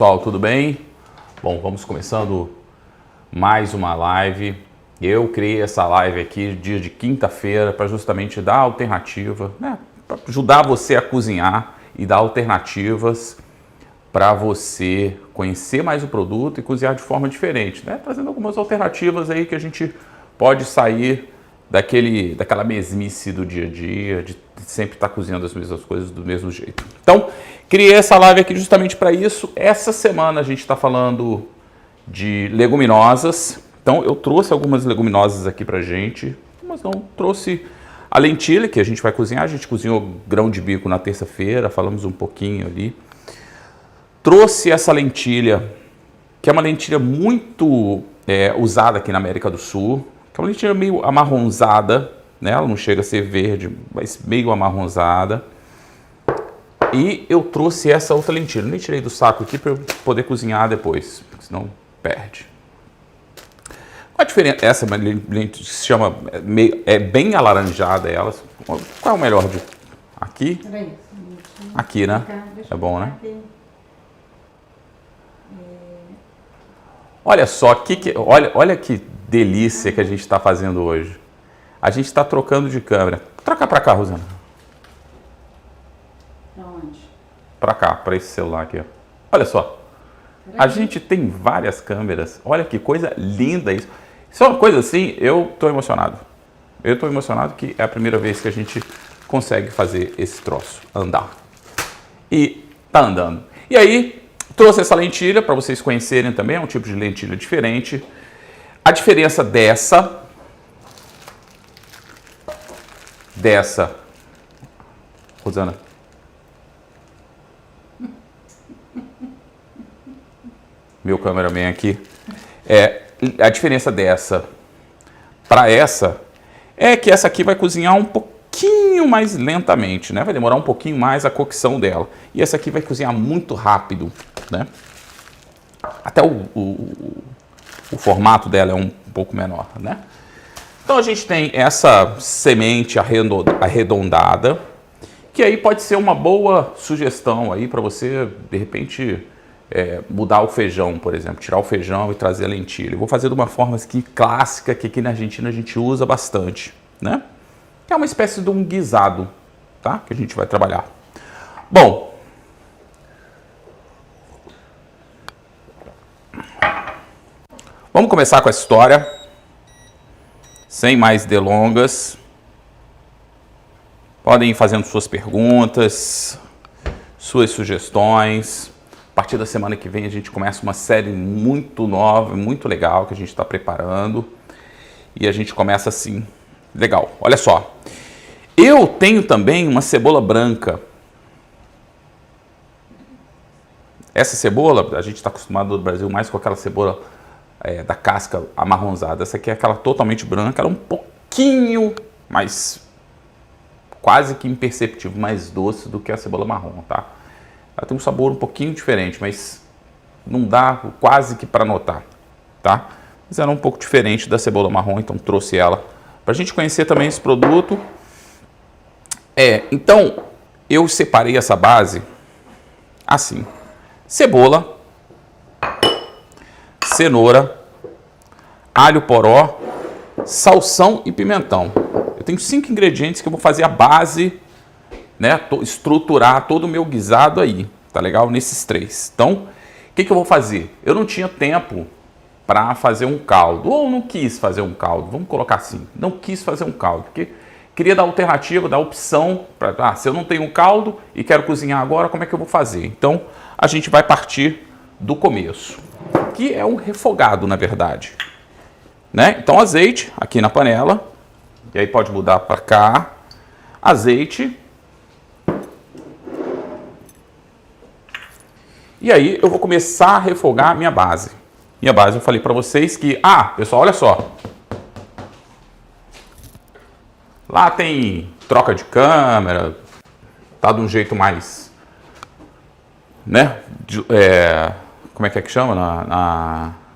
Pessoal, tudo bem? Bom, vamos começando mais uma live. Eu criei essa live aqui dia de quinta-feira para justamente dar alternativa, né? Para ajudar você a cozinhar e dar alternativas para você conhecer mais o produto e cozinhar de forma diferente, né? Trazendo algumas alternativas aí que a gente pode sair daquela mesmice do dia a dia, de sempre estar cozinhando as mesmas coisas do mesmo jeito. Então, criei essa live aqui justamente para isso. Essa semana a gente está falando de leguminosas. Então, eu trouxe algumas leguminosas aqui para gente, mas não trouxe a lentilha que a gente vai cozinhar. A gente cozinhou grão de bico na terça-feira, falamos um pouquinho ali. Trouxe essa lentilha, que é uma lentilha muito usada aqui na América do Sul, que é uma lentilha meio amarronzada, né? Ela não chega a ser verde, mas meio amarronzada. E eu trouxe essa outra lentilha. Nem tirei do saco aqui para eu poder cozinhar depois, senão perde. Qual a diferença? Essa lentilha se chama, bem alaranjada ela. Qual é o melhor de... Aqui? Aqui, né? É bom, né? Olha só, olha que delícia que a gente está fazendo hoje. A gente está trocando de câmera. Troca para cá, Rosana. Para onde? Para cá, para esse celular aqui. Ó. Olha só. A gente tem várias câmeras. Olha que coisa linda isso. Isso é uma coisa assim, eu estou emocionado. Eu estou emocionado que é a primeira vez que a gente consegue fazer esse troço andar. E tá andando. E aí, trouxe essa lentilha para vocês conhecerem também. É um tipo de lentilha diferente. A diferença dessa, Rosana, meu cameraman aqui, a diferença dessa para essa é que essa aqui vai cozinhar um pouquinho mais lentamente, né? Vai demorar um pouquinho mais a cocção dela. E essa aqui vai cozinhar muito rápido, né? Até o formato dela é um pouco menor, né? Então a gente tem essa semente arredondada, que aí pode ser uma boa sugestão aí para você, de repente, mudar o feijão, por exemplo, tirar o feijão e trazer a lentilha. Eu vou fazer de uma forma aqui clássica, que aqui na Argentina a gente usa bastante, né? Que é uma espécie de um guisado, tá? Que a gente vai trabalhar. Bom, vamos começar com essa história, sem mais delongas. Podem ir fazendo suas perguntas, suas sugestões. A partir da semana que vem a gente começa uma série muito nova, muito legal, que a gente está preparando. E a gente começa assim, legal, olha só. Eu tenho também uma cebola branca. Essa cebola, a gente está acostumado no Brasil mais com aquela cebola da casca amarronzada. Essa aqui é aquela totalmente branca, ela é um pouquinho mais, quase que imperceptível, mais doce do que a cebola marrom, tá? Ela tem um sabor um pouquinho diferente, mas não dá quase que para notar, tá? Mas ela é um pouco diferente da cebola marrom, então trouxe ela para a gente conhecer também esse produto. Então, eu separei essa base assim: cebola, cenoura, alho poró, salsão e pimentão. Eu tenho 5 ingredientes que eu vou fazer a base, né, estruturar todo o meu guisado aí, tá legal? Nesses 3. Então, o que eu vou fazer? Eu não tinha tempo para fazer um caldo, ou não quis fazer um caldo, vamos colocar assim, não quis fazer um caldo, porque queria dar alternativa, dar opção, para se eu não tenho um caldo e quero cozinhar agora, como é que eu vou fazer? Então, a gente vai partir do começo, que é um refogado, na verdade. Né? Então, azeite aqui na panela, e aí pode mudar para cá, azeite, e aí eu vou começar a refogar a minha base. Minha base, eu falei para vocês que, pessoal, olha só, lá tem troca de câmera, tá de um jeito mais, né, como é que chama,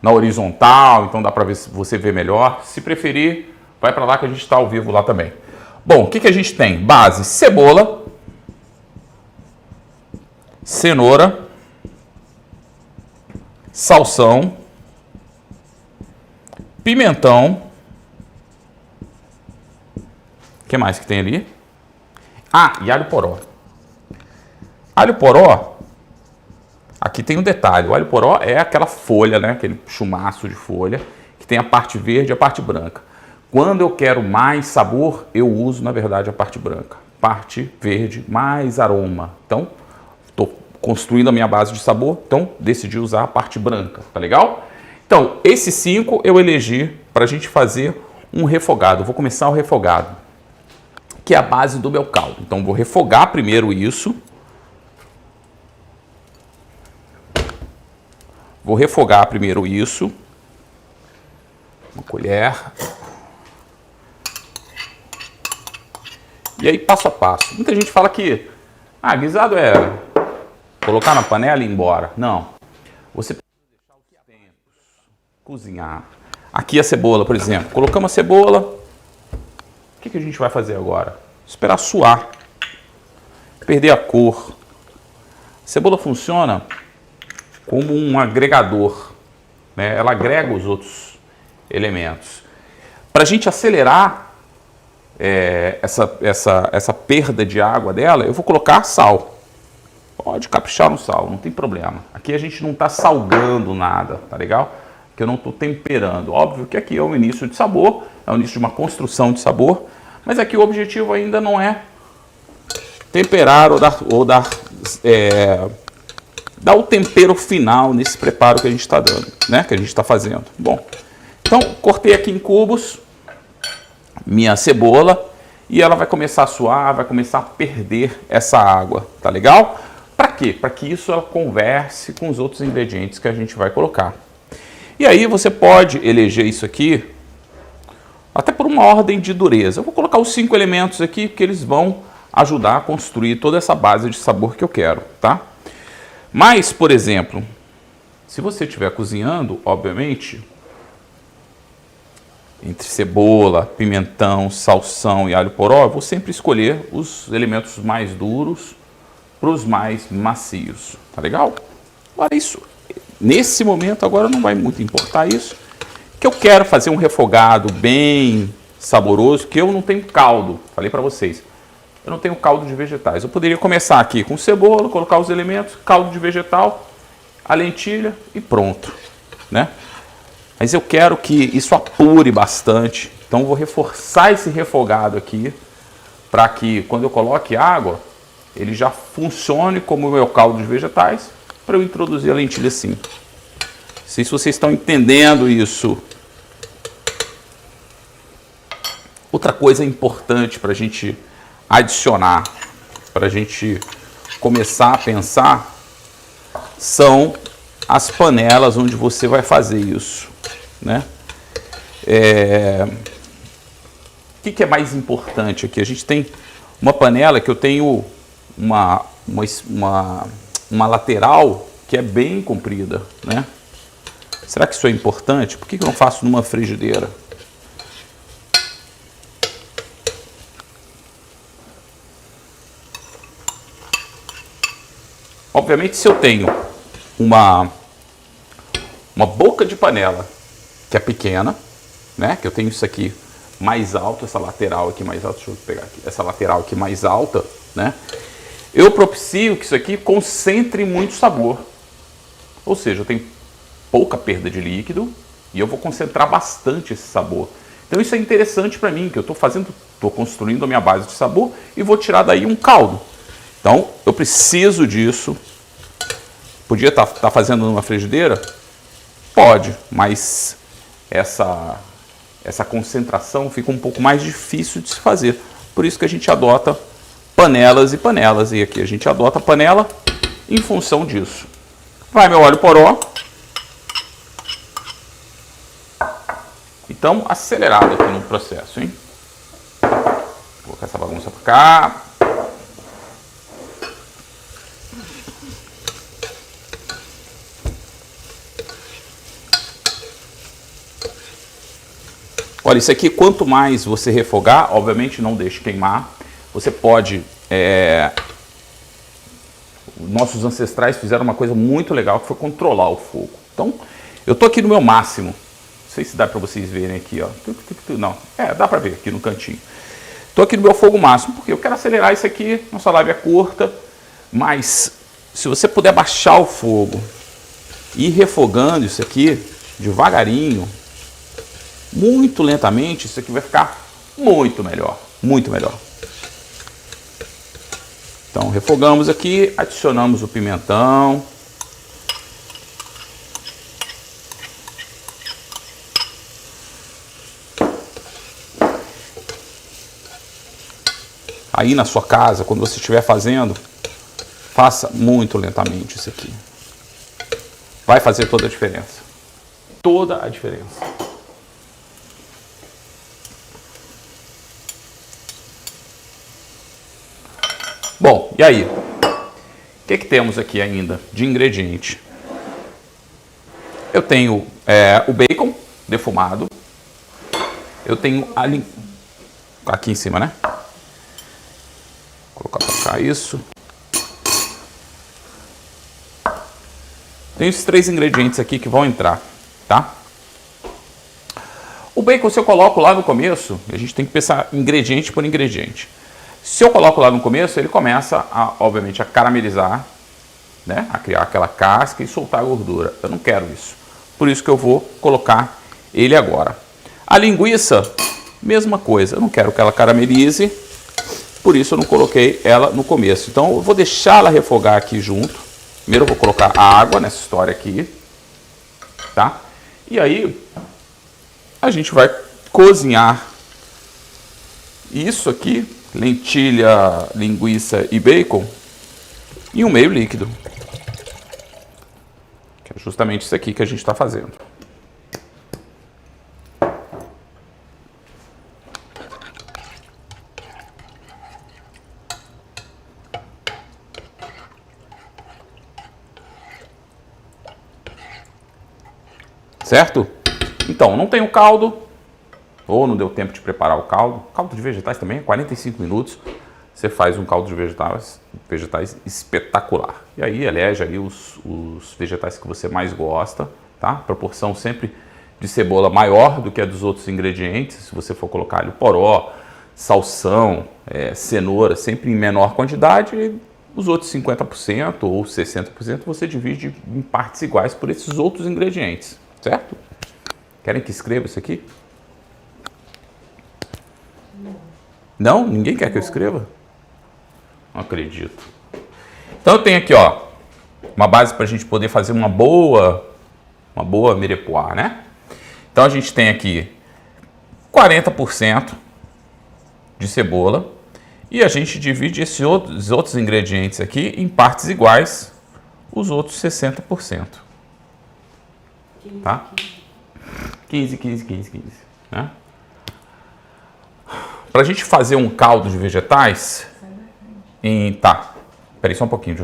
na horizontal, então dá para você ver melhor. Se preferir, vai para lá que a gente está ao vivo lá também. Bom, o que a gente tem? Base: cebola, cenoura, salsão, pimentão. O que mais que tem ali? Ah, e alho poró. Alho poró, aqui tem um detalhe. O alho poró é aquela folha, né? Aquele chumaço de folha, que tem a parte verde e a parte branca. Quando eu quero mais sabor, eu uso, na verdade, a parte branca. Parte verde, mais aroma. Então, estou construindo a minha base de sabor, então decidi usar a parte branca, tá legal? Então, esses 5 eu elegi para a gente fazer um refogado. Vou começar o refogado, que é a base do meu caldo. Então, vou refogar primeiro isso. Vou refogar primeiro isso. Uma colher. E aí, passo a passo. Muita gente fala que guisado é colocar na panela e ir embora. Não. Você precisa deixar os tempos, cozinhar. Aqui a cebola, por exemplo. Colocamos a cebola. O que a gente vai fazer agora? Esperar suar. Perder a cor. A cebola funciona como um agregador, né? Ela agrega os outros elementos. Para a gente acelerar essa perda de água dela, eu vou colocar sal. Pode caprichar no sal, não tem problema. Aqui a gente não está salgando nada, tá legal? Que eu não estou temperando. Óbvio que aqui é o início de sabor, é o início de uma construção de sabor, mas aqui o objetivo ainda não é temperar ou dar o tempero final nesse preparo que a gente está dando, né? Que a gente está fazendo. Bom, então cortei aqui em cubos minha cebola e ela vai começar a suar, vai começar a perder essa água, tá legal? Para quê? Para que isso ela converse com os outros ingredientes que a gente vai colocar. E aí você pode eleger isso aqui até por uma ordem de dureza. Eu vou colocar os 5 elementos aqui que eles vão ajudar a construir toda essa base de sabor que eu quero, tá? Mas, por exemplo, se você estiver cozinhando, obviamente, entre cebola, pimentão, salsão e alho poró, eu vou sempre escolher os elementos mais duros para os mais macios, tá legal? Agora isso, nesse momento agora não vai muito importar isso, que eu quero fazer um refogado bem saboroso, que eu não tenho caldo, falei para vocês, eu não tenho caldo de vegetais. Eu poderia começar aqui com cebola, colocar os elementos, caldo de vegetal, a lentilha e pronto, né? Mas eu quero que isso apure bastante, então eu vou reforçar esse refogado aqui, para que quando eu coloque água, ele já funcione como o meu caldo de vegetais, para eu introduzir a lentilha assim. Não sei se vocês estão entendendo isso. Outra coisa importante para a gente adicionar, para a gente começar a pensar, são as panelas onde você vai fazer isso, né? O que é mais importante aqui? A gente tem uma panela que eu tenho uma lateral que é bem comprida, né? Será que isso é importante? Por que eu não faço numa frigideira? Obviamente, se eu tenho uma boca de panela que é pequena, né? Que eu tenho isso aqui mais alto, essa lateral aqui mais alta, deixa eu pegar aqui, essa lateral aqui mais alta, né? Eu propicio que isso aqui concentre muito sabor. Ou seja, eu tenho pouca perda de líquido e eu vou concentrar bastante esse sabor. Então isso é interessante para mim, que eu estou construindo a minha base de sabor e vou tirar daí um caldo. Então eu preciso disso. Podia estar fazendo numa frigideira? Pode, mas essa concentração fica um pouco mais difícil de se fazer. Por isso que a gente adota panelas e panelas. E aqui a gente adota a panela em função disso. Vai meu óleo poró. Então, acelerado aqui no processo, hein? Vou colocar essa bagunça pra cá. Olha, isso aqui, quanto mais você refogar, obviamente não deixe queimar. Você pode... Nossos ancestrais fizeram uma coisa muito legal, que foi controlar o fogo. Então, eu tô aqui no meu máximo. Não sei se dá para vocês verem aqui, ó. Não, dá para ver aqui no cantinho. Tô aqui no meu fogo máximo, porque eu quero acelerar isso aqui. Nossa live é curta, mas se você puder baixar o fogo e ir refogando isso aqui devagarinho, muito lentamente, isso aqui vai ficar muito melhor, muito melhor. Então, refogamos aqui, adicionamos o pimentão. Aí na sua casa, quando você estiver fazendo, faça muito lentamente isso aqui. Vai fazer toda a diferença. Toda a diferença. Bom, e aí? O que temos aqui ainda de ingrediente? Eu tenho o bacon defumado. Eu tenho aqui em cima, né? Vou colocar para cá isso. Tem esses 3 ingredientes aqui que vão entrar, tá? O bacon, se eu coloco lá no começo, a gente tem que pensar ingrediente por ingrediente. Se eu coloco lá no começo, ele começa, obviamente, a caramelizar, né? A criar aquela casca e soltar a gordura. Eu não quero isso. Por isso que eu vou colocar ele agora. A linguiça, mesma coisa. Eu não quero que ela caramelize, por isso eu não coloquei ela no começo. Então, eu vou deixar ela refogar aqui junto. Primeiro eu vou colocar a água nessa história aqui, tá? E aí, a gente vai cozinhar isso aqui, lentilha, linguiça e bacon, em um meio líquido. Que é justamente isso aqui que a gente está fazendo. Certo? Então, não tem o caldo, ou não deu tempo de preparar o caldo. Caldo de vegetais também, 45 minutos. Você faz um caldo de vegetais espetacular. E aí elege ali os vegetais que você mais gosta, tá? Proporção sempre de cebola maior do que a dos outros ingredientes. Se você for colocar ali poró, salsão, cenoura, sempre em menor quantidade. E os outros 50% ou 60% você divide em partes iguais por esses outros ingredientes, certo? Querem que escreva isso aqui? Não? Ninguém quer que eu escreva? Não acredito. Então eu tenho aqui, ó, uma base para a gente poder fazer uma boa mirepoix, né? Então a gente tem aqui 40% de cebola e a gente divide esses outros ingredientes aqui em partes iguais, os outros 60%. Tá? 15, né? Para a gente fazer um caldo de vegetais, tá, peraí só um pouquinho,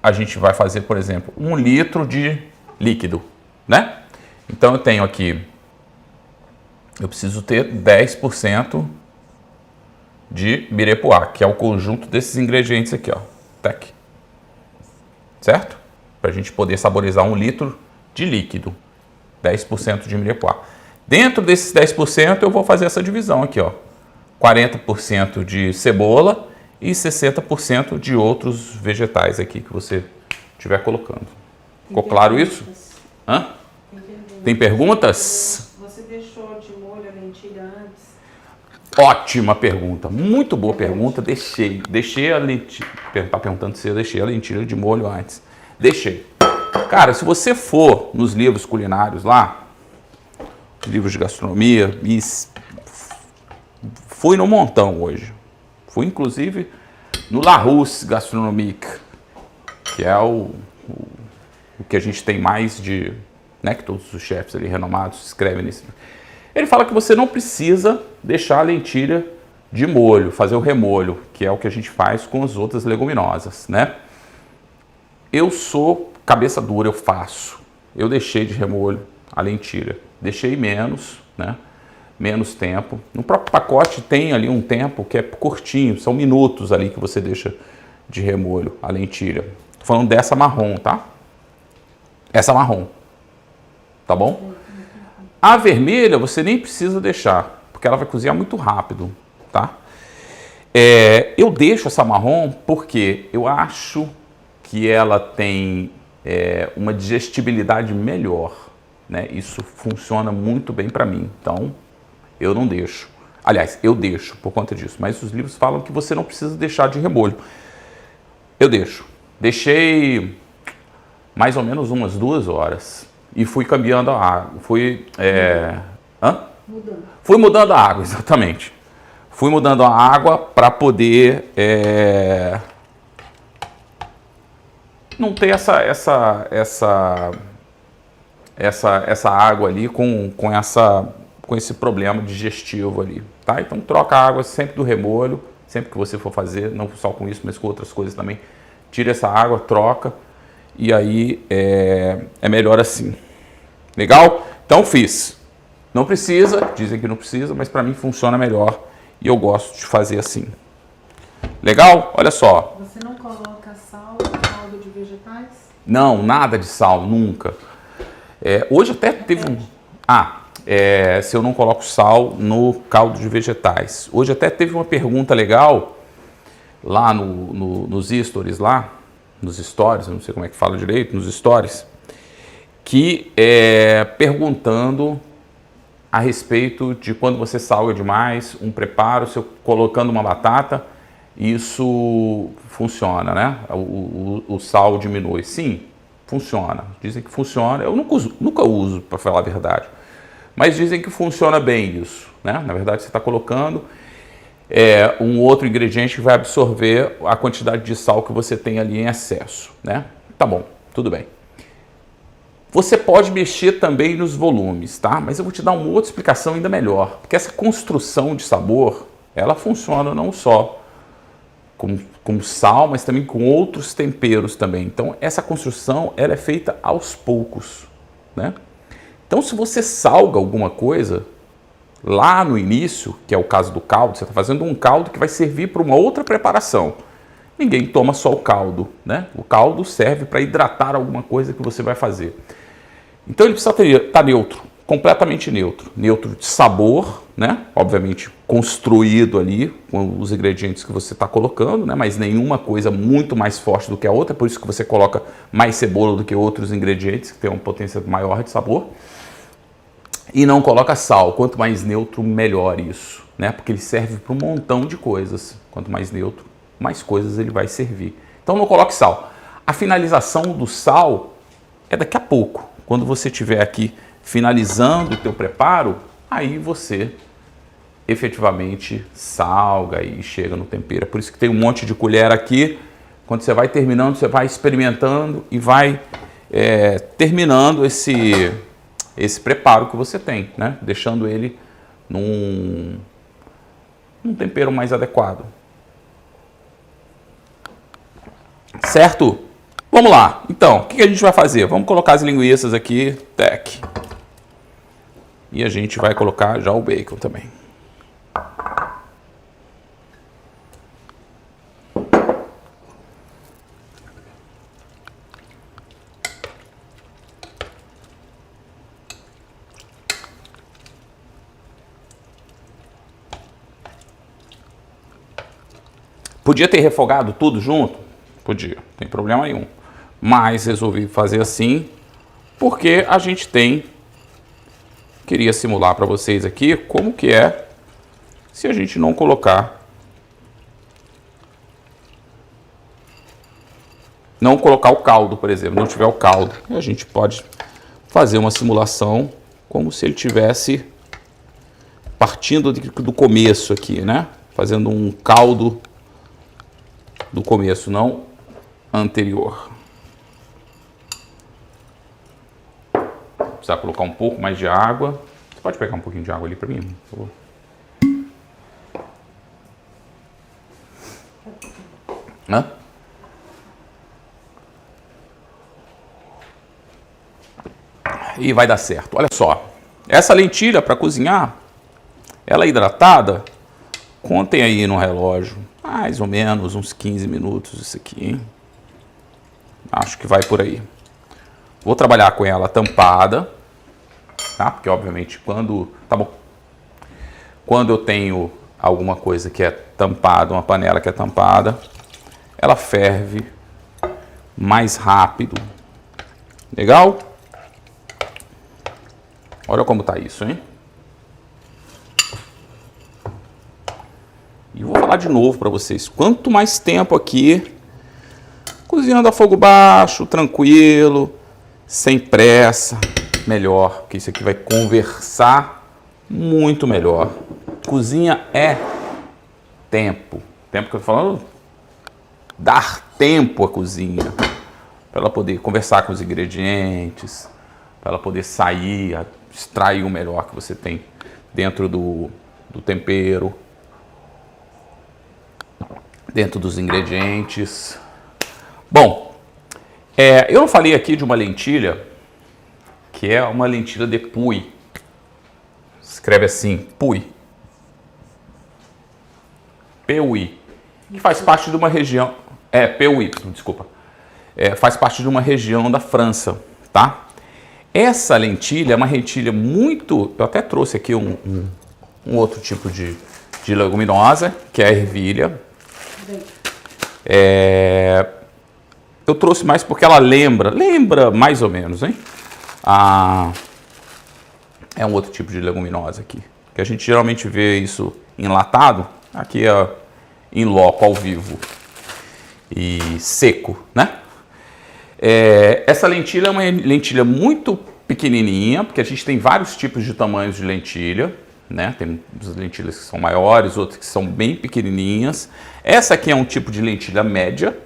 a gente vai fazer, por exemplo, 1 litro de líquido, né? Então eu tenho aqui, eu preciso ter 10% de mirepoix, que é o conjunto desses ingredientes aqui, ó, tec, certo? Para a gente poder saborizar 1 litro de líquido, 10% de mirepoix. Dentro desses 10% eu vou fazer essa divisão aqui, ó. 40% de cebola e 60% de outros vegetais aqui que você estiver colocando. Ficou claro isso? Hã? Tem perguntas? Você deixou de molho a lentilha antes? Ótima pergunta, muito boa pergunta. Deixei a lentilha. Tá perguntando se eu deixei a lentilha de molho antes. Deixei. Cara, se você for nos livros culinários lá, livros de gastronomia, fui no montão hoje. Fui inclusive no Larousse Gastronomique, que é o que a gente tem mais de, né, que todos os chefes ali renomados escrevem nesse. Ele fala que você não precisa deixar a lentilha de molho, fazer o remolho, que é o que a gente faz com as outras leguminosas, né? Eu sou cabeça dura, eu faço. Eu deixei de remolho a lentilha. Deixei menos, né? Menos tempo. No próprio pacote tem ali um tempo que é curtinho, são minutos ali que você deixa de remolho a lentilha. Tô falando dessa marrom, tá? Essa marrom. tá bom? A vermelha você nem precisa deixar, porque ela vai cozinhar muito rápido, tá? Eu deixo essa marrom porque eu acho que ela tem uma digestibilidade melhor, né? Isso funciona muito bem para mim, então eu não deixo. Aliás, eu deixo por conta disso, mas os livros falam que você não precisa deixar de remolho. Eu deixo. Deixei mais ou menos umas 2 horas e fui cambiando a água. Fui mudando a água, exatamente. Fui mudando a água para poder não ter essa água ali com esse problema digestivo ali, tá? Então troca a água sempre do remolho, sempre que você for fazer, não só com isso, mas com outras coisas também. Tira essa água, troca e aí é melhor assim. Legal? Então fiz. Não precisa, dizem que não precisa, mas para mim funciona melhor e eu gosto de fazer assim. Legal? Olha só. Você não coloca sal no caldo de vegetais? Não, nada de sal, nunca. Hoje até teve um... se eu não coloco sal no caldo de vegetais. Hoje até teve uma pergunta legal lá nos stories lá, nos stories, eu não sei como é que fala direito, nos stories, que perguntando a respeito de quando você salga demais um preparo, se eu colocando uma batata, isso funciona, né? O sal diminui. Sim, funciona. Dizem que funciona. Eu nunca uso, para falar a verdade. Mas dizem que funciona bem isso, né? Na verdade, você está colocando um outro ingrediente que vai absorver a quantidade de sal que você tem ali em excesso, né? Tá bom, tudo bem. Você pode mexer também nos volumes, tá? Mas eu vou te dar uma outra explicação ainda melhor, porque essa construção de sabor, ela funciona não só com sal, mas também com outros temperos também. Então, essa construção, ela é feita aos poucos, né? Então, se você salga alguma coisa, lá no início, que é o caso do caldo, você está fazendo um caldo que vai servir para uma outra preparação. Ninguém toma só o caldo, né? O caldo serve para hidratar alguma coisa que você vai fazer. Então ele precisa estar neutro, completamente neutro. Neutro de sabor, né? Obviamente construído ali com os ingredientes que você está colocando, né? Mas nenhuma coisa muito mais forte do que a outra, por isso que você coloca mais cebola do que outros ingredientes que tem uma potência maior de sabor. E não coloca sal, quanto mais neutro, melhor isso, né? Porque ele serve para um montão de coisas. Quanto mais neutro, mais coisas ele vai servir. Então não coloque sal. A finalização do sal é daqui a pouco. Quando você estiver aqui finalizando o teu preparo, aí você efetivamente salga e chega no tempero. É por isso que tem um monte de colher aqui. Quando você vai terminando, você vai experimentando e vai terminando esse preparo que você tem, né? Deixando ele num tempero mais adequado. Certo? Vamos lá. Então, o que a gente vai fazer? Vamos colocar as linguiças aqui, tec. E a gente vai colocar já o bacon também. Podia ter refogado tudo junto? Podia, não tem problema nenhum. Mas resolvi fazer assim, porque a gente queria simular para vocês aqui como que é se a gente não colocar, o caldo, por exemplo, não tiver o caldo. A gente pode fazer uma simulação como se ele tivesse partindo do começo aqui, né? Fazendo um caldo do começo, não anterior. Precisar colocar um pouco mais de água. Você pode pegar um pouquinho de água ali para mim, por favor? E vai dar certo. Olha só. Essa lentilha para cozinhar, ela é hidratada, contem aí no relógio, mais ou menos uns 15 minutos isso aqui, hein? Acho que vai por aí. Vou trabalhar com ela tampada, tá? Porque obviamente quando, tá bom, quando eu tenho alguma coisa que é tampada, uma panela que é tampada, ela ferve mais rápido. Legal? Olha como tá isso, hein? E vou falar de novo para vocês. Quanto mais tempo aqui, cozinhando a fogo baixo, tranquilo, sem pressa, melhor. Porque isso aqui vai conversar muito melhor. Cozinha é tempo. Tempo que eu tô falando, dar tempo à cozinha. Para ela poder conversar com os ingredientes, para ela poder sair, extrair o melhor que você tem dentro do tempero, dentro dos ingredientes. Bom, eu não falei aqui de uma lentilha, que é uma lentilha de Puy. Escreve assim, Puy. Puy. Que faz parte de uma região... Puy, desculpa. Faz parte de uma região da França, tá? Essa lentilha é uma lentilha muito... Eu até trouxe aqui um outro tipo de leguminosa, que é a ervilha. Eu trouxe mais porque ela lembra mais ou menos, hein? É um outro tipo de leguminosa aqui, que a gente geralmente vê isso enlatado, aqui é em loco, ao vivo e seco, né? Essa lentilha é uma lentilha muito pequenininha, porque a gente tem vários tipos de tamanhos de lentilha, né? Tem lentilhas que são maiores, outras que são bem pequenininhas. Essa aqui é um tipo de lentilha média,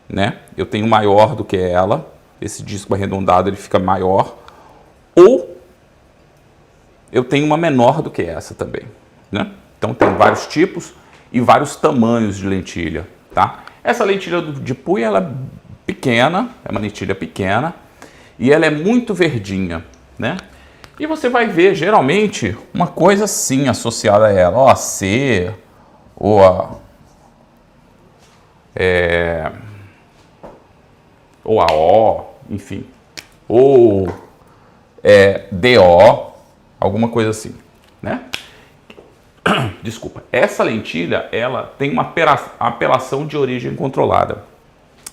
né? Eu tenho maior do que ela. Esse disco arredondado ele fica maior. Ou eu tenho uma menor do que essa também, né? Então tem vários tipos e vários tamanhos de lentilha, tá? Essa lentilha de Puy, ela é pequena, é uma lentilha pequena e ela é muito verdinha, né? E você vai ver geralmente uma coisa assim associada a ela, ó, a C, ou a O, enfim, ou DO, alguma coisa assim, né? Desculpa. Essa lentilha, ela tem uma apelação de origem controlada.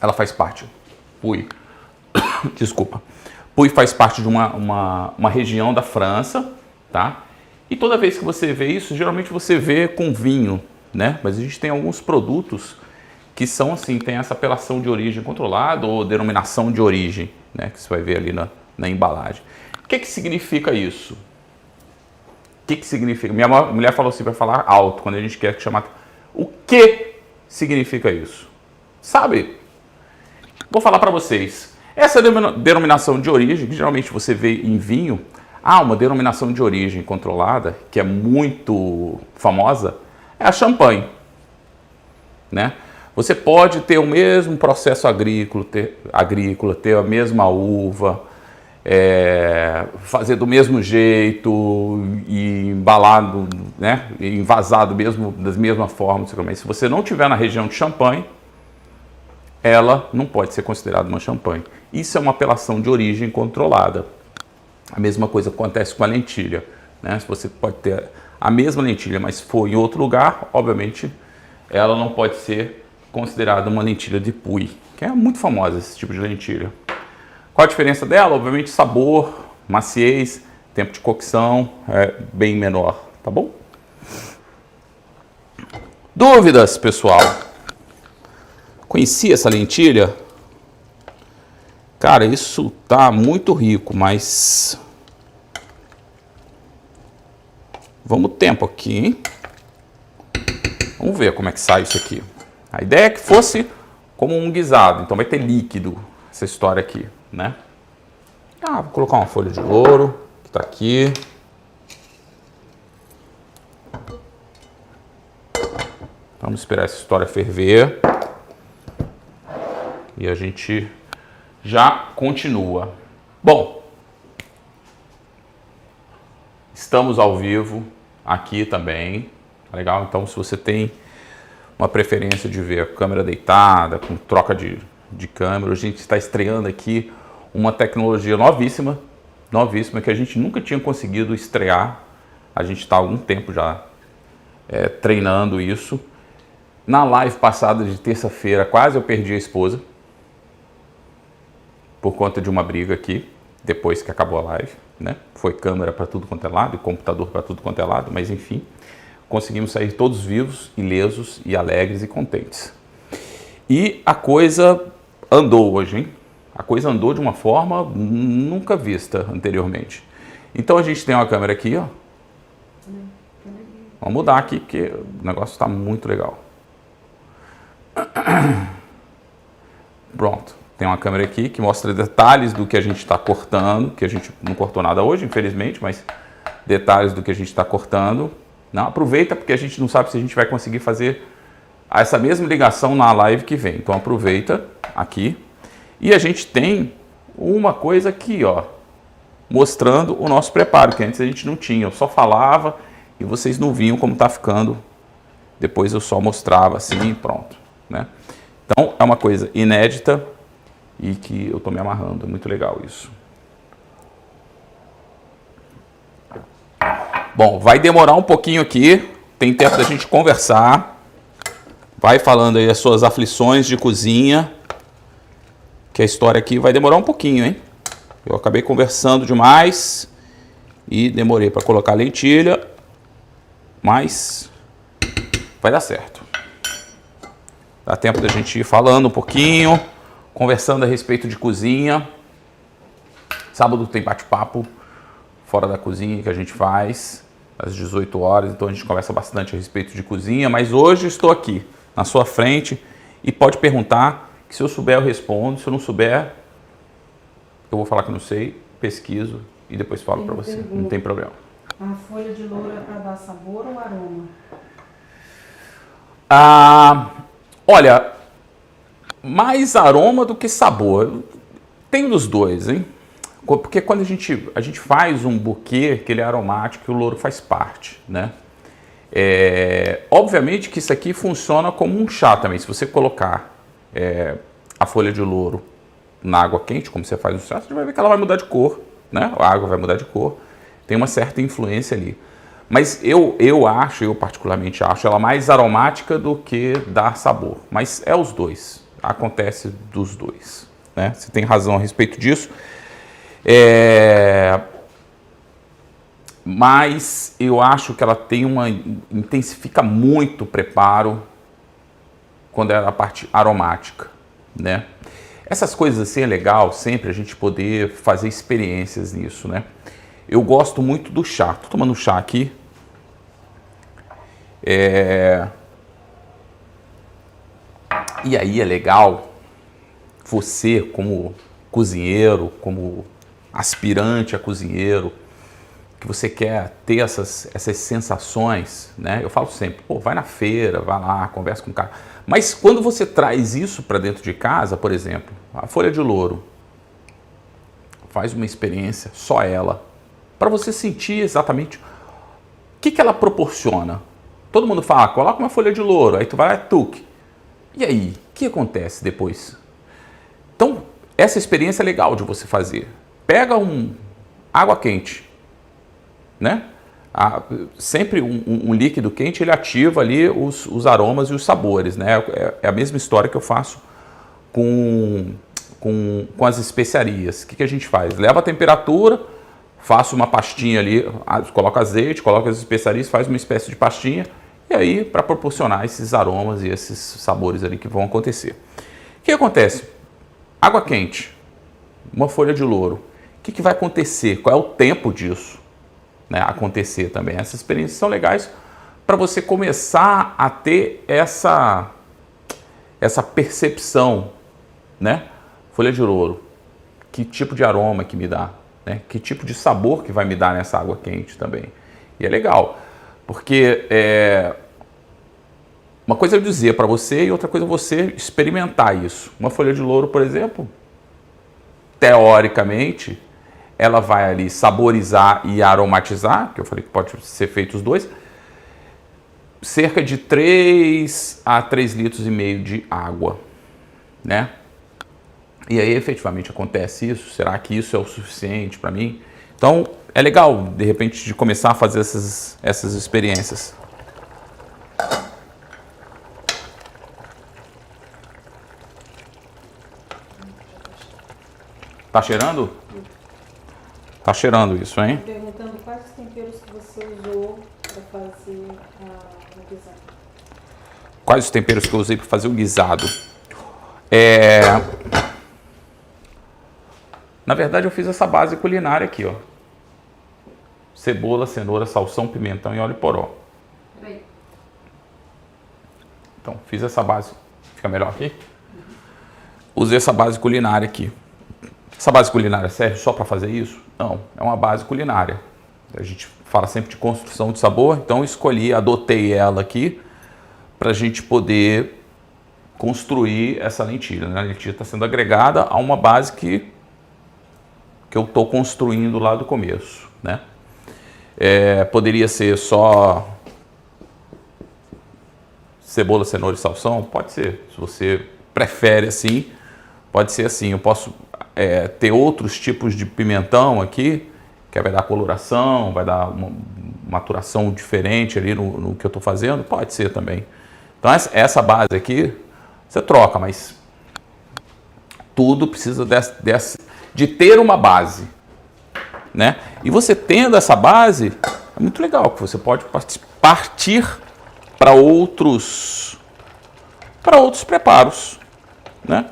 Ela faz parte, Puy, desculpa. Puy faz parte de uma região da França, tá? E toda vez que você vê isso, geralmente você vê com vinho, né? Mas a gente tem alguns produtos que são assim, tem essa apelação de origem controlada ou denominação de origem, né? Que você vai ver ali na embalagem. O que significa isso? O que significa? Minha mulher falou assim, vai falar alto, quando a gente quer chamar... O que significa isso? Sabe? Vou falar para vocês. Essa denominação de origem, que geralmente você vê em vinho, uma denominação de origem controlada, que é muito famosa, é a champanhe, né? Você pode ter o mesmo processo agrícola, ter a mesma uva, fazer do mesmo jeito e embalado, né? Envasado mesmo, das mesmas formas. Mas se você não tiver na região de Champagne, ela não pode ser considerada uma champanhe. Isso é uma apelação de origem controlada. A mesma coisa acontece com a lentilha, né? Se você pode ter a mesma lentilha, mas for em outro lugar, obviamente ela não pode ser considerada uma lentilha de Puy, que é muito famosa esse tipo de lentilha. Qual a diferença dela? Obviamente sabor, maciez, tempo de cocção é bem menor, tá bom? Dúvidas, pessoal? Conhecia essa lentilha? Cara, isso tá muito rico, mas... Vamos tempo aqui, hein? Vamos ver como é que sai isso aqui. A ideia é que fosse como um guisado, então vai ter líquido essa história aqui, né? Vou colocar uma folha de louro, que tá aqui. Vamos esperar essa história ferver. E a gente já continua. Bom, estamos ao vivo aqui também, tá legal? Então, se você tem uma preferência de ver a câmera deitada, com troca de câmera, a gente está estreando aqui uma tecnologia novíssima, novíssima, que a gente nunca tinha conseguido estrear. A gente está há algum tempo já treinando isso. Na live passada de terça-feira, quase eu perdi a esposa por conta de uma briga aqui, depois que acabou a live, né? Foi câmera para tudo quanto é lado e computador para tudo quanto é lado, mas enfim, conseguimos sair todos vivos, ilesos e alegres e contentes. E a coisa andou hoje, hein? A coisa andou de uma forma nunca vista anteriormente. Então a gente tem uma câmera aqui, ó. Vamos mudar aqui, porque o negócio está muito legal. Pronto, tem uma câmera aqui que mostra detalhes do que a gente está cortando, que a gente não cortou nada hoje, infelizmente, mas detalhes do que a gente está cortando. Não, aproveita, porque a gente não sabe se a gente vai conseguir fazer essa mesma ligação na live que vem. Então aproveita aqui. E a gente tem uma coisa aqui, ó, mostrando o nosso preparo, que antes a gente não tinha. Eu só falava e vocês não viam como está ficando. Depois eu só mostrava assim e pronto, né? Então é uma coisa inédita e que eu estou me amarrando. É muito legal isso. Bom, vai demorar um pouquinho aqui. Tem tempo da gente conversar. Vai falando aí as suas aflições de cozinha. Que a história aqui vai demorar um pouquinho, hein? Eu acabei conversando demais e demorei para colocar a lentilha, mas vai dar certo. Dá tempo da gente ir falando um pouquinho, conversando a respeito de cozinha. Sábado tem bate-papo fora da cozinha que a gente faz às 18 horas, então a gente conversa bastante a respeito de cozinha, mas hoje estou aqui na sua frente e pode perguntar, que se eu souber eu respondo, se eu não souber eu vou falar que não sei, pesquiso e depois falo para você, não tem problema. A folha de louro é para dar sabor ou aroma? Olha, mais aroma do que sabor. Tem dos dois, hein? Porque quando a gente faz um buquê, que ele é aromático, o louro faz parte, né? Obviamente que isso aqui funciona como um chá também. Se você colocar a folha de louro na água quente, como você faz no chá, você vai ver que ela vai mudar de cor, né? A água vai mudar de cor. Tem uma certa influência ali. Mas eu particularmente acho ela mais aromática do que dar sabor. Mas é os dois. Acontece dos dois, né? Você tem razão a respeito disso. Mas eu acho que ela tem intensifica muito o preparo quando é a parte aromática, né? Essas coisas assim é legal sempre a gente poder fazer experiências nisso, né? Eu gosto muito do chá. Tô tomando chá aqui. E aí é legal você, como cozinheiro, como aspirante a cozinheiro, que você quer ter essas sensações, né? Eu falo sempre, pô, vai na feira, vai lá, conversa com o cara. Mas quando você traz isso para dentro de casa, por exemplo, a folha de louro, faz uma experiência, só ela, para você sentir exatamente o que ela proporciona. Todo mundo fala, coloca uma folha de louro, aí tu vai lá, tuque. E aí, o que acontece depois? Então, essa experiência é legal de você fazer. Pega água quente, né? Sempre um líquido quente, ele ativa ali os aromas e os sabores, né? É a mesma história que eu faço com as especiarias. O que a gente faz? Leva a temperatura, faço uma pastinha ali, coloca azeite, coloca as especiarias, faz uma espécie de pastinha, e aí para proporcionar esses aromas e esses sabores ali que vão acontecer. O que acontece? Água quente, uma folha de louro. O que vai acontecer? Qual é o tempo disso, né, acontecer também? Essas experiências são legais para você começar a ter essa percepção, né? Folha de louro, que tipo de aroma que me dá, né? Que tipo de sabor que vai me dar nessa água quente também. E é legal, porque uma coisa é eu dizer para você e outra coisa é você experimentar isso. Uma folha de louro, por exemplo, teoricamente, ela vai ali saborizar e aromatizar, que eu falei que pode ser feito os dois, cerca de 3 a 3,5 litros de água, né? E aí efetivamente acontece isso? Será que isso é o suficiente para mim? Então, é legal, de repente, de começar a fazer essas experiências. Tá cheirando? Tá cheirando isso, hein? Perguntando quais os temperos que você usou para fazer o guisado. Quais os temperos que eu usei para fazer o guisado? Na verdade, eu fiz essa base culinária aqui, ó. Cebola, cenoura, salsão, pimentão e óleo poró. Peraí. Então, fiz essa base. Fica melhor aqui? Usei essa base culinária aqui. Essa base culinária serve só para fazer isso? Não, é uma base culinária. A gente fala sempre de construção de sabor, então eu escolhi, adotei ela aqui para a gente poder construir essa lentilha. Né? A lentilha está sendo agregada a uma base que eu estou construindo lá do começo. Né? Poderia ser só cebola, cenoura e salsão? Pode ser. Se você prefere assim, pode ser assim. Eu posso ter outros tipos de pimentão aqui, que vai dar coloração, vai dar uma maturação diferente ali no que eu estou fazendo, pode ser também. Então essa base aqui, você troca, mas tudo precisa de ter uma base. Né? E você tendo essa base, é muito legal, que você pode partir para outros preparos. Né?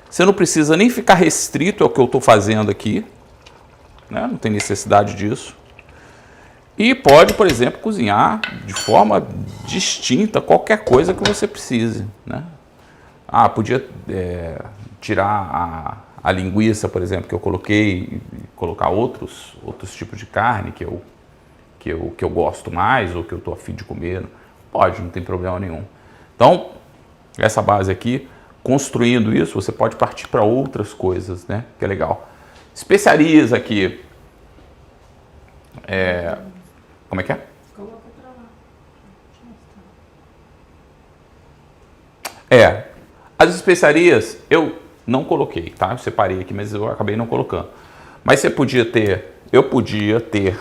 Você não precisa nem ficar restrito ao que eu estou fazendo aqui, né? Não tem necessidade disso. E pode, por exemplo, cozinhar de forma distinta qualquer coisa que você precise. Né? Podia tirar a linguiça, por exemplo, que eu coloquei, e colocar outros tipos de carne que eu gosto mais ou que eu estou a fim de comer. Pode, não tem problema nenhum. Então, essa base aqui, construindo isso, você pode partir para outras coisas, né? Que é legal. Especiarias aqui. Como é que é? Coloca pra lá. As especiarias eu não coloquei, tá? Eu separei aqui, mas eu acabei não colocando. Mas eu podia ter,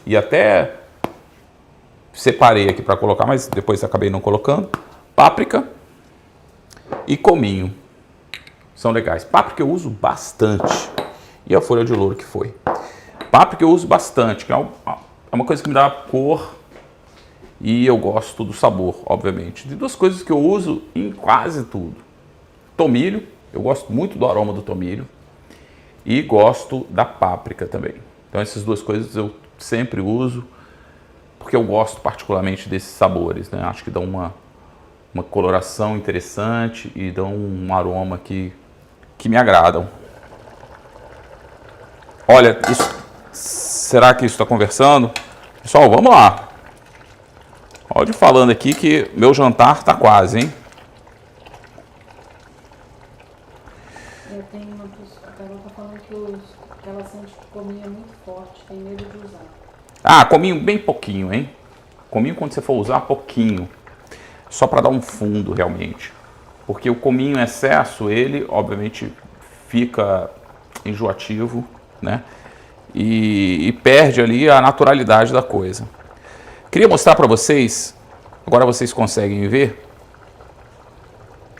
e até separei aqui para colocar, mas depois acabei não colocando. Páprica e cominho. São legais. Páprica eu uso bastante. E a folha de louro que foi. Páprica eu uso bastante, que é uma coisa que me dá cor e eu gosto do sabor, obviamente. De duas coisas que eu uso em quase tudo. Tomilho, eu gosto muito do aroma do tomilho e gosto da páprica também. Então essas duas coisas eu sempre uso porque eu gosto particularmente desses sabores, né? Acho que dão uma coloração interessante e dão um aroma que me agradam. Olha, será que isso está conversando? Pessoal, vamos lá. Pode falando aqui que meu jantar está quase, hein? Eu tenho uma pessoa, a Carol tá falando que ela sente que cominho é muito forte, tem medo de usar. Cominho bem pouquinho, hein? Cominho quando você for usar, pouquinho. Só para dar um fundo, realmente. Porque o cominho em excesso, ele, obviamente, fica enjoativo, né? E perde ali a naturalidade da coisa. Queria mostrar para vocês, agora vocês conseguem ver,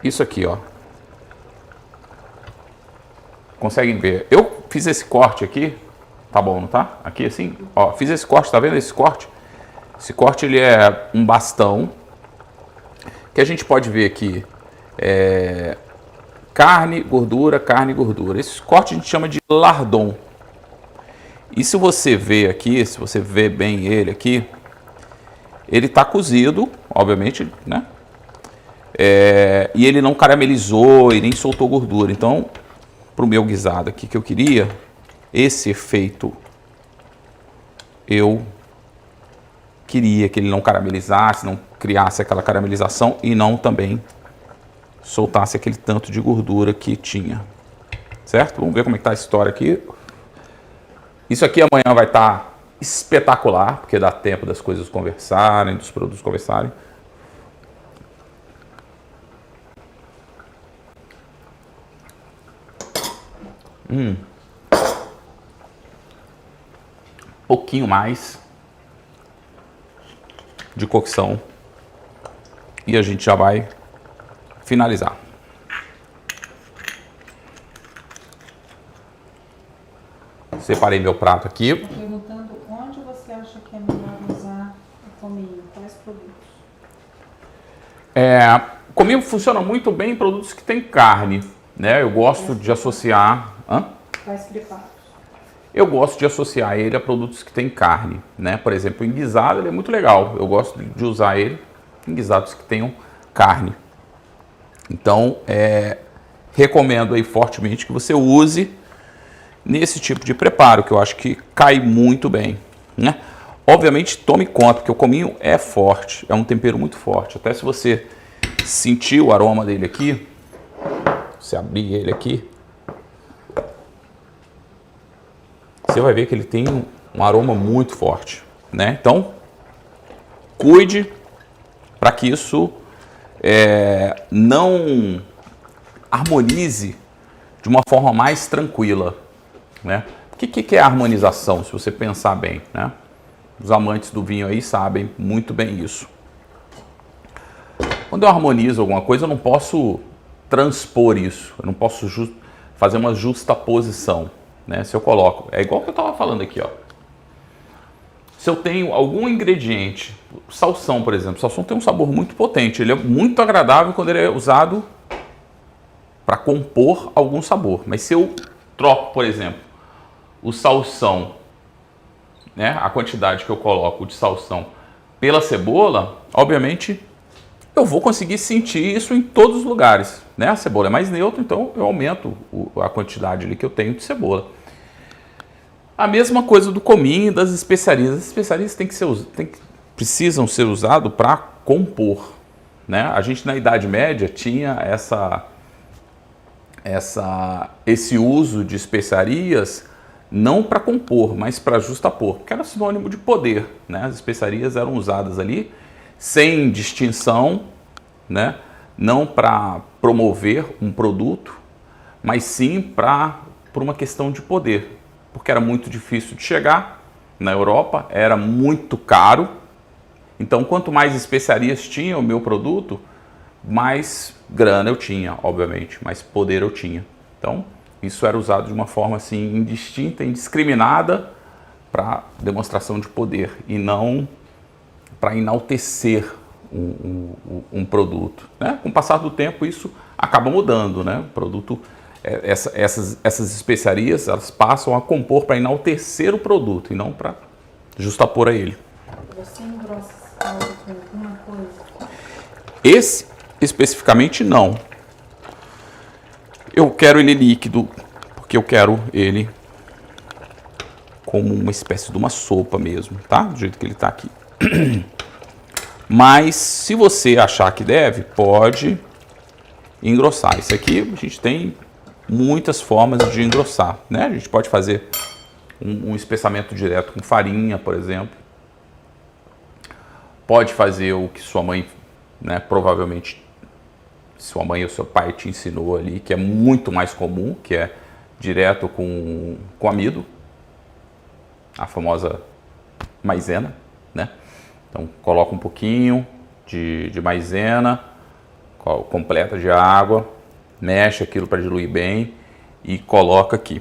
isso aqui, ó. Conseguem ver? Eu fiz esse corte aqui, tá bom, não tá? Aqui assim, ó, fiz esse corte, tá vendo esse corte? Esse corte, ele é um bastão, que a gente pode ver aqui, carne, gordura, carne, gordura. Esse corte a gente chama de lardon. E se você ver aqui, se você ver bem ele aqui, ele está cozido, obviamente, né? E ele não caramelizou e nem soltou gordura. Então, para o meu guisado aqui que eu queria, esse efeito, eu queria que ele não caramelizasse, não criasse aquela caramelização e não também soltasse aquele tanto de gordura que tinha. Certo? Vamos ver como é que tá a história aqui. Isso aqui amanhã vai estar espetacular, porque dá tempo das coisas conversarem, dos produtos conversarem. pouquinho mais de cocção e a gente já vai finalizar. Separei meu prato aqui. Estou perguntando onde você acha que é melhor usar o cominho, quais produtos? Comigo funciona muito bem em produtos que tem carne, né? Eu gosto de associar... Quais preparos? Eu gosto de associar ele a produtos que tem carne, né? Por exemplo, em guisado ele é muito legal. Eu gosto de usar ele em guisados que tenham carne. Então, recomendo aí fortemente que você use nesse tipo de preparo, que eu acho que cai muito bem, né? Obviamente, tome conta, porque o cominho é forte, é um tempero muito forte. Até se você sentir o aroma dele aqui, se abrir ele aqui, você vai ver que ele tem um aroma muito forte, né? Então, cuide para que isso não harmonize de uma forma mais tranquila, né? O que é harmonização, se você pensar bem, né? Os amantes do vinho aí sabem muito bem isso. Quando eu harmonizo alguma coisa, eu não posso transpor isso, eu não posso fazer uma justaposição, né? Se eu coloco, é igual que eu estava falando aqui, ó. Se eu tenho algum ingrediente, salsão, por exemplo, salsão tem um sabor muito potente, ele é muito agradável quando ele é usado para compor algum sabor. Mas se eu troco, por exemplo, o salsão, né, a quantidade que eu coloco de salsão pela cebola, obviamente eu vou conseguir sentir isso em todos os lugares, né? A cebola é mais neutra, então eu aumento a quantidade ali que eu tenho de cebola. A mesma coisa do cominho e das especiarias. As especiarias precisam ser usadas para compor, né? A gente na Idade Média tinha esse uso de especiarias não para compor, mas para justapor, porque era sinônimo de poder, né? As especiarias eram usadas ali sem distinção, né? Não para promover um produto, mas sim por uma questão de poder, porque era muito difícil de chegar na Europa, era muito caro. Então, quanto mais especiarias tinha o meu produto, mais grana eu tinha, obviamente, mais poder eu tinha. Então, isso era usado de uma forma assim indistinta, indiscriminada, para demonstração de poder e não para enaltecer um produto, né? Com o passar do tempo, isso acaba mudando, né? O produto, essas especiarias, elas passam a compor para enaltecer o produto e não para justapor a ele. Você engrossa algo com alguma coisa? Esse, especificamente, não. Eu quero ele líquido, porque eu quero ele como uma espécie de uma sopa mesmo, tá? Do jeito que ele está aqui. Mas, se você achar que deve, pode engrossar. Isso aqui, a gente tem muitas formas de engrossar, né? A gente pode fazer um espessamento direto com farinha, por exemplo. Pode fazer o que sua mãe, né, provavelmente sua mãe ou seu pai te ensinou ali, que é muito mais comum, que é direto com amido, a famosa maisena, né? Então coloca um pouquinho de maisena, completa de água, mexe aquilo para diluir bem e coloca aqui,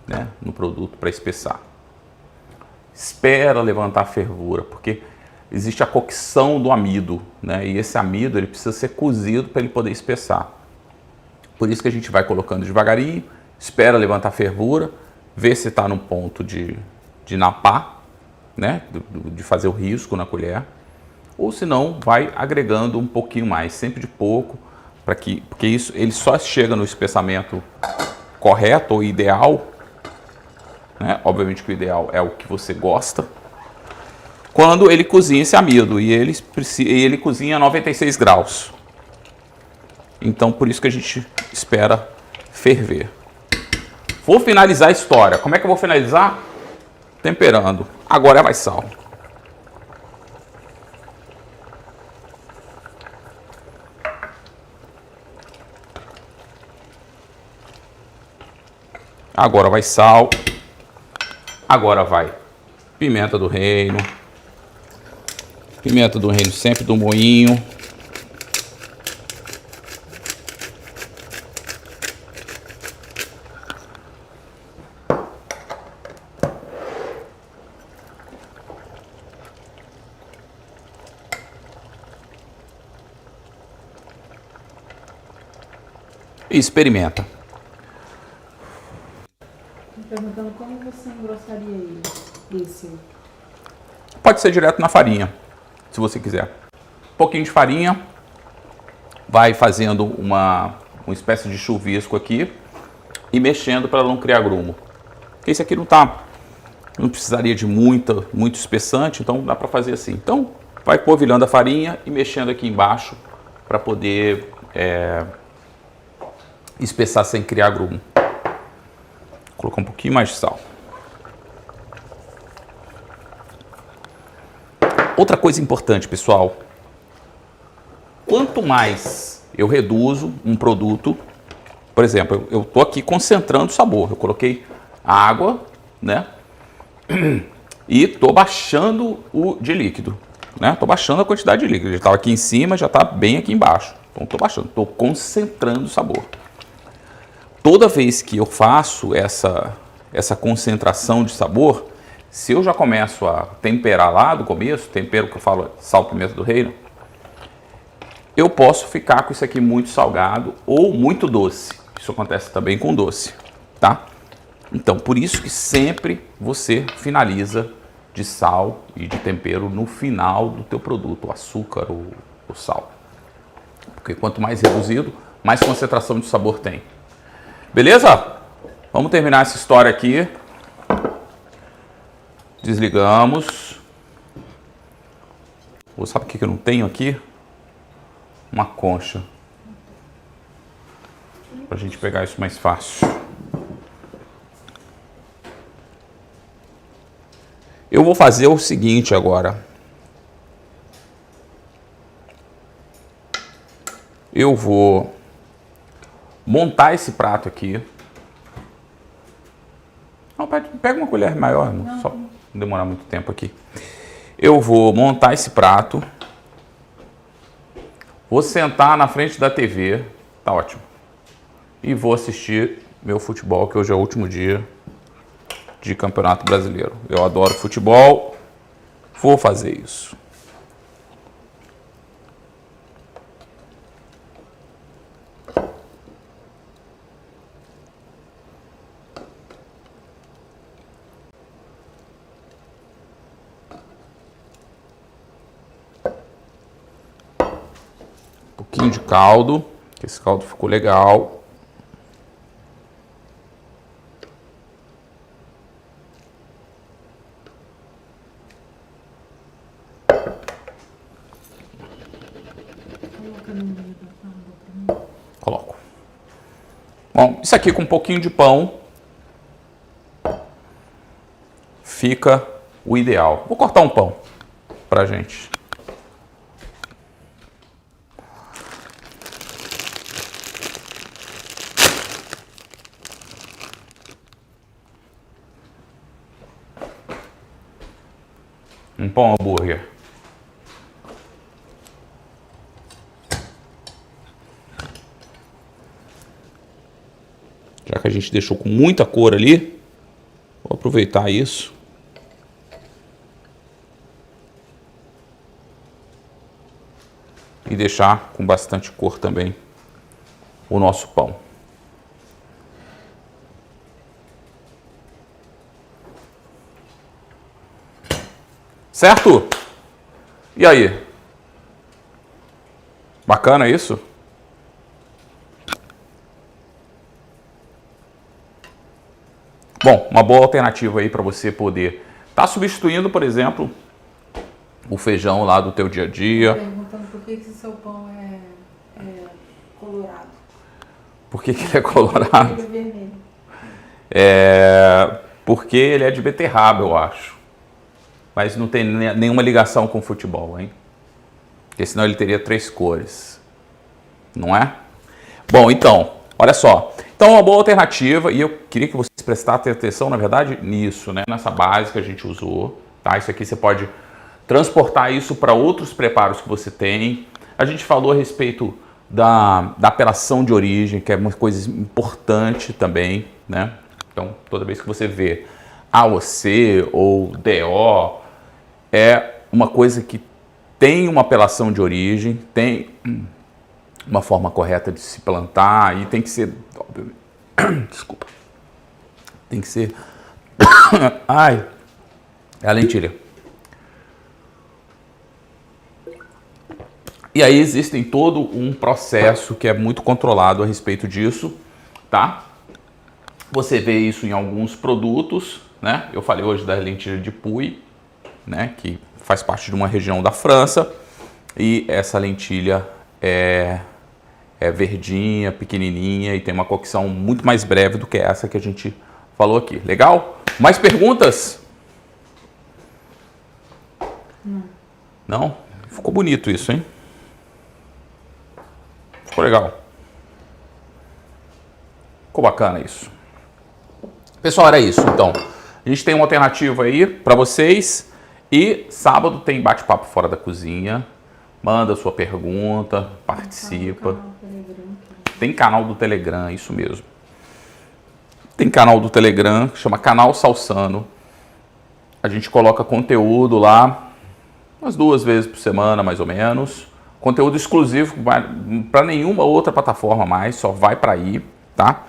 né, no produto para espessar. Espera levantar a fervura, porque existe a cocção do amido, né? E esse amido ele precisa ser cozido para ele poder espessar. Por isso que a gente vai colocando devagarinho, espera levantar a fervura, vê se está no ponto de napar, né? De fazer o risco na colher, ou se não, vai agregando um pouquinho mais, sempre de pouco, porque isso ele só chega no espessamento correto ou ideal, né? Obviamente que o ideal é o que você gosta, quando ele cozinha esse amido, e ele cozinha a 96 graus. Então, por isso que a gente espera ferver. Vou finalizar a história. Como é que eu vou finalizar? Temperando. Agora vai sal. Agora vai sal. Agora vai Pimenta do reino. Pimenta do reino sempre do moinho. E experimenta. Estou perguntando como você engrossaria esse. Pode ser direto na farinha, se você quiser. Um pouquinho de farinha, vai fazendo uma espécie de chuvisco aqui e mexendo para não criar grumo. Porque esse aqui não precisaria de muito espessante, então dá para fazer assim. Então vai polvilhando a farinha e mexendo aqui embaixo para poder espessar sem criar grumo. Vou colocar um pouquinho mais de sal. Outra coisa importante, pessoal, quanto mais eu reduzo um produto, por exemplo, eu estou aqui concentrando o sabor, eu coloquei água, né, e estou baixando o de líquido, né, estou baixando a quantidade de líquido, já estava aqui em cima, já está bem aqui embaixo, então estou baixando, estou concentrando o sabor. Toda vez que eu faço essa concentração de sabor, se eu já começo a temperar lá do começo, tempero que eu falo sal, pimenta do reino, eu posso ficar com isso aqui muito salgado ou muito doce. Isso acontece também com doce, tá? Então, por isso que sempre você finaliza de sal e de tempero no final do teu produto, o açúcar ou o sal. Porque quanto mais reduzido, mais concentração de sabor tem. Beleza? Vamos terminar essa história aqui. Desligamos. Sabe o que eu não tenho aqui? Uma concha. Pra gente pegar isso mais fácil. Eu vou fazer o seguinte agora. Eu vou montar esse prato aqui. Não, pega uma colher maior, não, só não demorar muito tempo aqui. Eu vou montar esse prato. Vou sentar na frente da TV, tá ótimo. E vou assistir meu futebol, que hoje é o último dia de Campeonato Brasileiro. Eu adoro futebol, vou fazer isso. Um pouquinho de caldo, que esse caldo ficou legal. Coloco. Bom, isso aqui com um pouquinho de pão fica o ideal. Vou cortar um pão pra gente. Um pão hambúrguer. Já que a gente deixou com muita cor ali, vou aproveitar isso. E deixar com bastante cor também o nosso pão. Certo? E aí? Bacana isso? Bom, uma boa alternativa aí para você poder estar substituindo, por exemplo, o feijão lá do teu dia a dia. Perguntando por que esse seu pão é colorado. Por que ele é colorado? Ele é vermelho. Porque ele é de beterraba, eu acho. Mas não tem nenhuma ligação com futebol, hein? Porque senão ele teria 3 cores. Não é? Bom, então, olha só. Então, uma boa alternativa, e eu queria que vocês prestassem atenção, na verdade, nisso, né? Nessa base que a gente usou, tá? Isso aqui você pode transportar isso para outros preparos que você tem. A gente falou a respeito da apelação de origem, que é uma coisa importante também, né? Então, toda vez que você vê AOC ou DO, é uma coisa que tem uma apelação de origem, tem uma forma correta de se plantar e tem que ser... Desculpa. Tem que ser... Ai, é a lentilha. E aí existem todo um processo que é muito controlado a respeito disso, tá? Você vê isso em alguns produtos, né? Eu falei hoje da lentilha de Puy, né? Que faz parte de uma região da França. E essa lentilha é verdinha, pequenininha e tem uma cocção muito mais breve do que essa que a gente falou aqui. Legal? Mais perguntas? Não. Não? Ficou bonito isso, hein? Ficou legal. Ficou bacana isso. Pessoal, era isso. Então, a gente tem uma alternativa aí para vocês. E sábado tem bate-papo fora da cozinha. Manda sua pergunta, participa. Tem canal do Telegram, isso mesmo. Tem canal do Telegram, que chama Canal Salsano. A gente coloca conteúdo lá umas 2 vezes por semana, mais ou menos. Conteúdo exclusivo para nenhuma outra plataforma mais, só vai para aí, tá?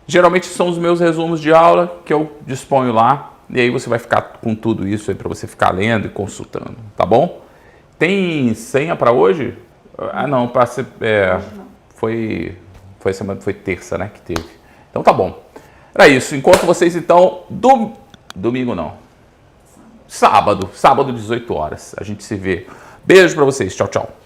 Geralmente são os meus resumos de aula que eu disponho lá. E aí você vai ficar com tudo isso aí para você ficar lendo e consultando, tá bom? Tem senha para hoje? Ah, não, para ser... Foi terça, né, que teve. Então tá bom. Era isso. Encontro vocês então domingo não. Sábado, 18 horas. A gente se vê. Beijo para vocês. Tchau, tchau.